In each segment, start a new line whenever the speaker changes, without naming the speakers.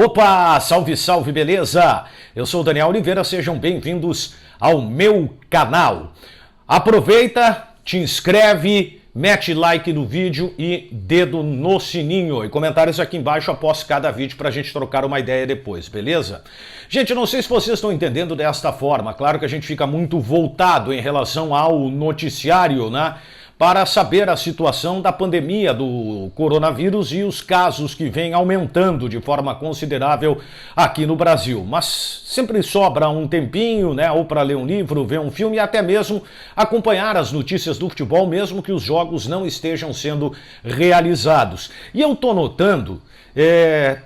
Opa, salve, salve, beleza? Eu sou o Daniel Oliveira, sejam bem-vindos ao meu canal. Aproveita, te inscreve, mete like no vídeo e dedo no sininho. E comentários aqui embaixo após cada vídeo pra gente trocar uma ideia depois, beleza? Gente, não sei se vocês estão entendendo desta forma. Claro que a gente fica muito voltado em relação ao noticiário, né? Para saber a situação da pandemia do coronavírus e os casos que vêm aumentando de forma considerável aqui no Brasil. Mas sempre sobra um tempinho, né, ou para ler um livro, ver um filme e até mesmo acompanhar as notícias do futebol, mesmo que os jogos não estejam sendo realizados. E eu tô notando,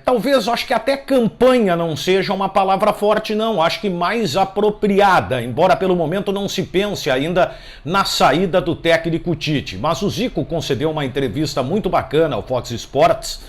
talvez, acho que até campanha não seja uma palavra forte não, acho que mais apropriada, embora pelo momento não se pense ainda na saída do técnico Tite. Mas o Zico concedeu uma entrevista muito bacana ao Fox Sports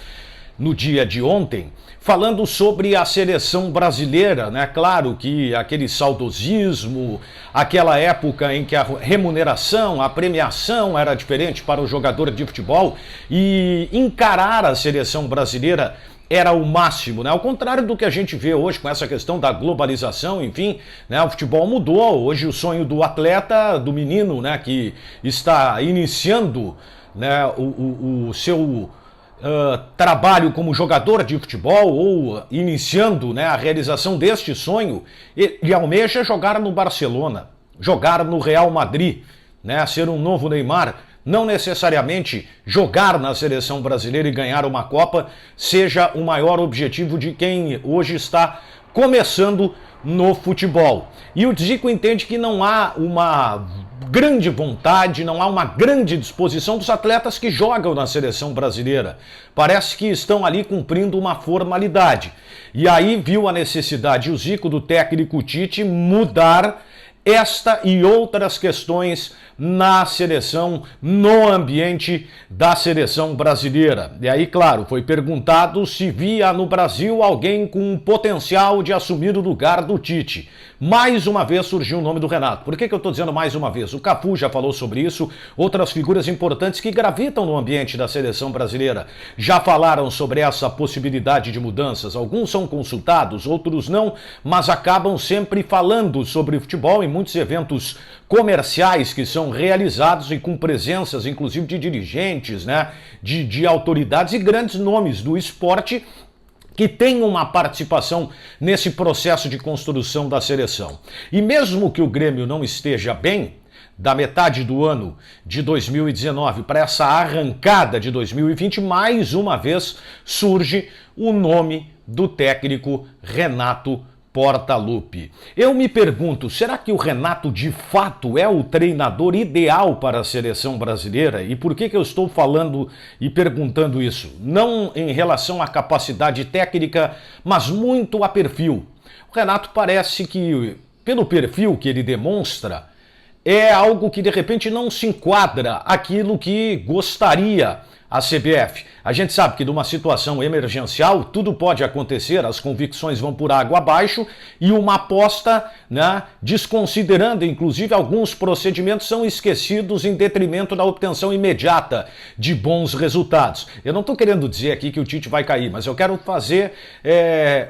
no dia de ontem, falando sobre a seleção brasileira, né? Claro que aquele saudosismo, aquela época em que a remuneração, a premiação era diferente para o jogador de futebol e encarar a seleção brasileira era o máximo, né? Ao contrário do que a gente vê hoje com essa questão da globalização, enfim, né? O futebol mudou. Hoje o sonho do atleta, do menino, né, que está iniciando, né, o seu trabalho como jogador de futebol ou iniciando, né, a realização deste sonho, ele almeja jogar no Barcelona, jogar no Real Madrid, né, ser um novo Neymar. Não necessariamente jogar na seleção brasileira e ganhar uma Copa seja o maior objetivo de quem hoje está começando no futebol. E o Zico entende que não há uma grande vontade, não há uma grande disposição dos atletas que jogam na seleção brasileira. Parece que estão ali cumprindo uma formalidade. E aí viu a necessidade, o Zico, do técnico Tite, mudar esta e outras questões na seleção, no ambiente da seleção brasileira. E aí, claro, foi perguntado se via no Brasil alguém com potencial de assumir o lugar do Tite. Mais uma vez surgiu o nome do Renato. Por que eu estou dizendo mais uma vez? O Cafu já falou sobre isso, outras figuras importantes que gravitam no ambiente da seleção brasileira já falaram sobre essa possibilidade de mudanças. Alguns são consultados, outros não, mas acabam sempre falando sobre futebol em muitos eventos comerciais que são realizados e com presenças, inclusive, de dirigentes, né, de autoridades e grandes nomes do esporte que tem uma participação nesse processo de construção da seleção. E mesmo que o Grêmio não esteja bem, da metade do ano de 2019 para essa arrancada de 2020, mais uma vez surge o nome do técnico Renato Portaluppi. Eu me pergunto, será que o Renato de fato é o treinador ideal para a seleção brasileira? E por que eu estou falando e perguntando isso? Não em relação à capacidade técnica, mas muito a perfil. O Renato parece que, pelo perfil que ele demonstra, é algo que de repente não se enquadra aquilo que gostaria a CBF. A gente sabe que numa situação emergencial tudo pode acontecer, as convicções vão por água abaixo e uma aposta, né, desconsiderando inclusive alguns procedimentos, são esquecidos em detrimento da obtenção imediata de bons resultados. Eu não estou querendo dizer aqui que o Tite vai cair, mas eu quero fazer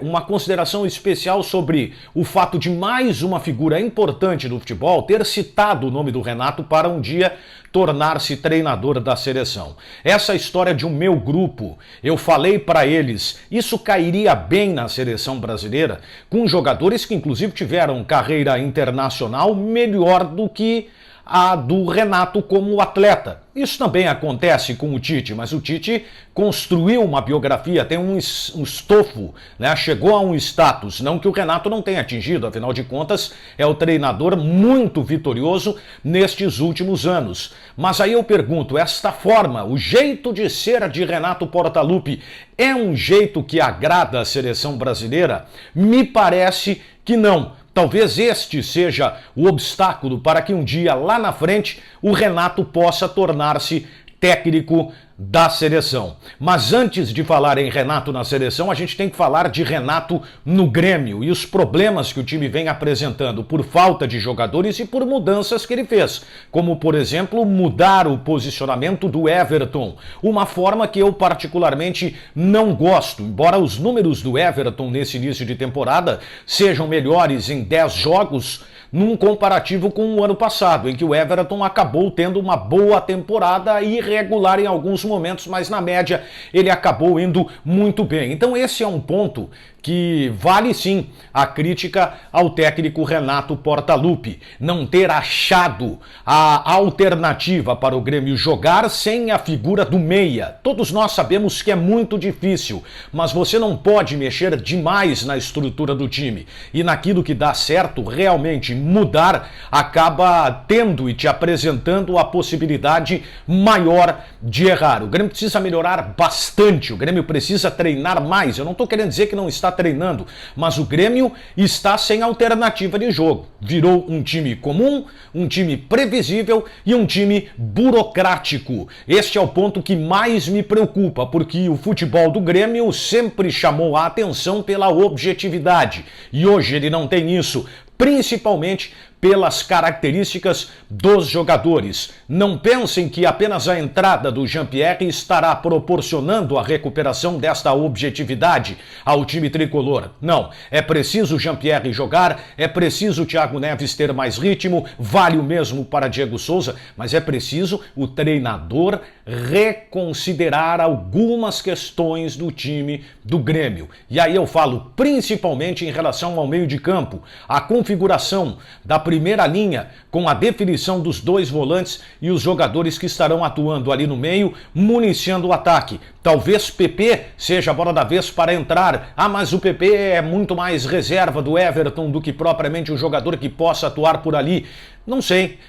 uma consideração especial sobre o fato de mais uma figura importante do futebol ter citado o nome do Renato para um dia tornar-se treinador da seleção. Essa história de um meu grupo, eu falei para eles, isso cairia bem na seleção brasileira, com jogadores que inclusive tiveram carreira internacional melhor do que a do Renato como atleta. Isso também acontece com o Tite, mas o Tite construiu uma biografia, tem um estofo, né? Chegou a um status, não que o Renato não tenha atingido, afinal de contas é o treinador muito vitorioso nestes últimos anos. Mas aí eu pergunto, esta forma, o jeito de ser de Renato Portaluppi é um jeito que agrada a seleção brasileira? Me parece que não. Talvez este seja o obstáculo para que um dia lá na frente o Renato possa tornar-se técnico da seleção. Mas antes de falar em Renato na seleção, a gente tem que falar de Renato no Grêmio e os problemas que o time vem apresentando por falta de jogadores e por mudanças que ele fez, como por exemplo mudar o posicionamento do Everton, uma forma que eu particularmente não gosto, embora os números do Everton nesse início de temporada sejam melhores em 10 jogos, num comparativo com o ano passado, em que o Everton acabou tendo uma boa temporada irregular em alguns momentos, mas na média ele acabou indo muito bem. Então esse é um ponto que vale sim a crítica ao técnico Renato Portaluppi, não ter achado a alternativa para o Grêmio jogar sem a figura do meia. Todos nós sabemos que é muito difícil, mas você não pode mexer demais na estrutura do time e naquilo que dá certo realmente mudar acaba tendo e te apresentando a possibilidade maior de errar. O Grêmio precisa melhorar bastante, o Grêmio precisa treinar mais. Eu não estou querendo dizer que não está treinando, mas o Grêmio está sem alternativa de jogo. Virou um time comum, um time previsível e um time burocrático. Este é o ponto que mais me preocupa, porque o futebol do Grêmio sempre chamou a atenção pela objetividade e hoje ele não tem isso, principalmente pelas características dos jogadores. Não pensem que apenas a entrada do Jean-Pierre estará proporcionando a recuperação desta objetividade ao time tricolor. Não, é preciso o Jean-Pierre jogar, é preciso o Thiago Neves ter mais ritmo, vale o mesmo para Diego Souza, mas é preciso o treinador reconsiderar algumas questões do time do Grêmio. E aí eu falo principalmente em relação ao meio de campo, a configuração da primeira linha com a definição dos dois volantes e os jogadores que estarão atuando ali no meio, municiando o ataque. Talvez PP seja a bola da vez para entrar. Ah, mas o PP é muito mais reserva do Everton do que propriamente um jogador que possa atuar por ali. Não sei.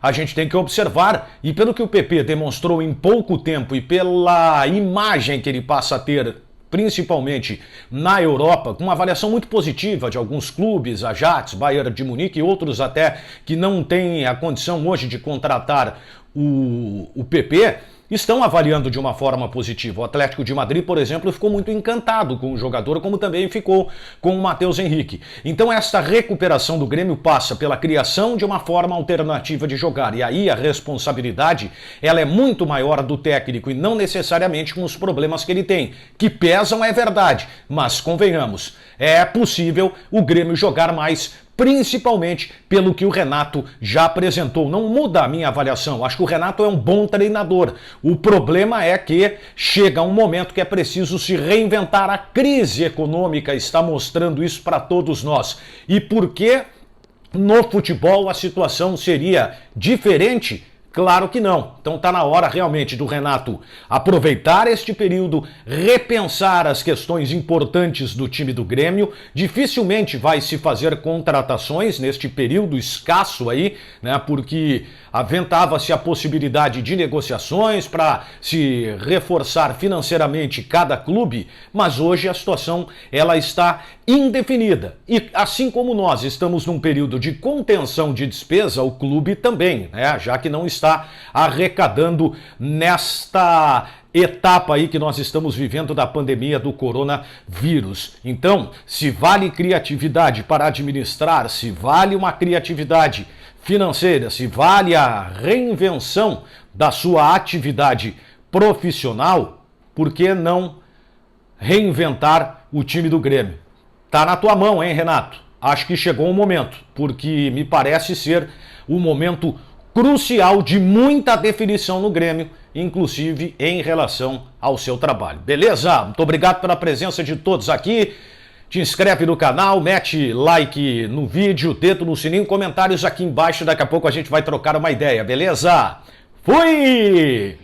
A gente tem que observar. E pelo que o PP demonstrou em pouco tempo e pela imagem que ele passa a ter, principalmente na Europa, com uma avaliação muito positiva de alguns clubes, Ajax, Bayern de Munique e outros até que não têm a condição hoje de contratar o PP, estão avaliando de uma forma positiva. O Atlético de Madrid, por exemplo, ficou muito encantado com o jogador, como também ficou com o Matheus Henrique. Então esta recuperação do Grêmio passa pela criação de uma forma alternativa de jogar, e aí a responsabilidade ela é muito maior do técnico e não necessariamente com os problemas que ele tem, que pesam, é verdade, mas convenhamos, é possível o Grêmio jogar mais, principalmente pelo que o Renato já apresentou. Não muda a minha avaliação, acho que o Renato é um bom treinador. O problema é que chega um momento que é preciso se reinventar. A crise econômica está mostrando isso para todos nós. E por que no futebol a situação seria diferente? Claro que não. Então está na hora realmente do Renato aproveitar este período, repensar as questões importantes do time do Grêmio. Dificilmente vai se fazer contratações neste período escasso aí, né? Porque aventava-se a possibilidade de negociações para se reforçar financeiramente cada clube, mas hoje a situação ela está indefinida. E assim como nós estamos num período de contenção de despesa, o clube também, né? Já que não está arrecadando nesta etapa aí que nós estamos vivendo da pandemia do coronavírus. Então, se vale criatividade para administrar, se vale uma criatividade financeira, se vale a reinvenção da sua atividade profissional, por que não reinventar o time do Grêmio? Tá na tua mão, hein, Renato? Acho que chegou o momento, porque me parece ser um momento crucial de muita definição no Grêmio, inclusive em relação ao seu trabalho. Beleza? Muito obrigado pela presença de todos aqui. Te inscreve no canal, mete like no vídeo, dedo no sininho, comentários aqui embaixo. Daqui a pouco a gente vai trocar uma ideia, beleza? Fui!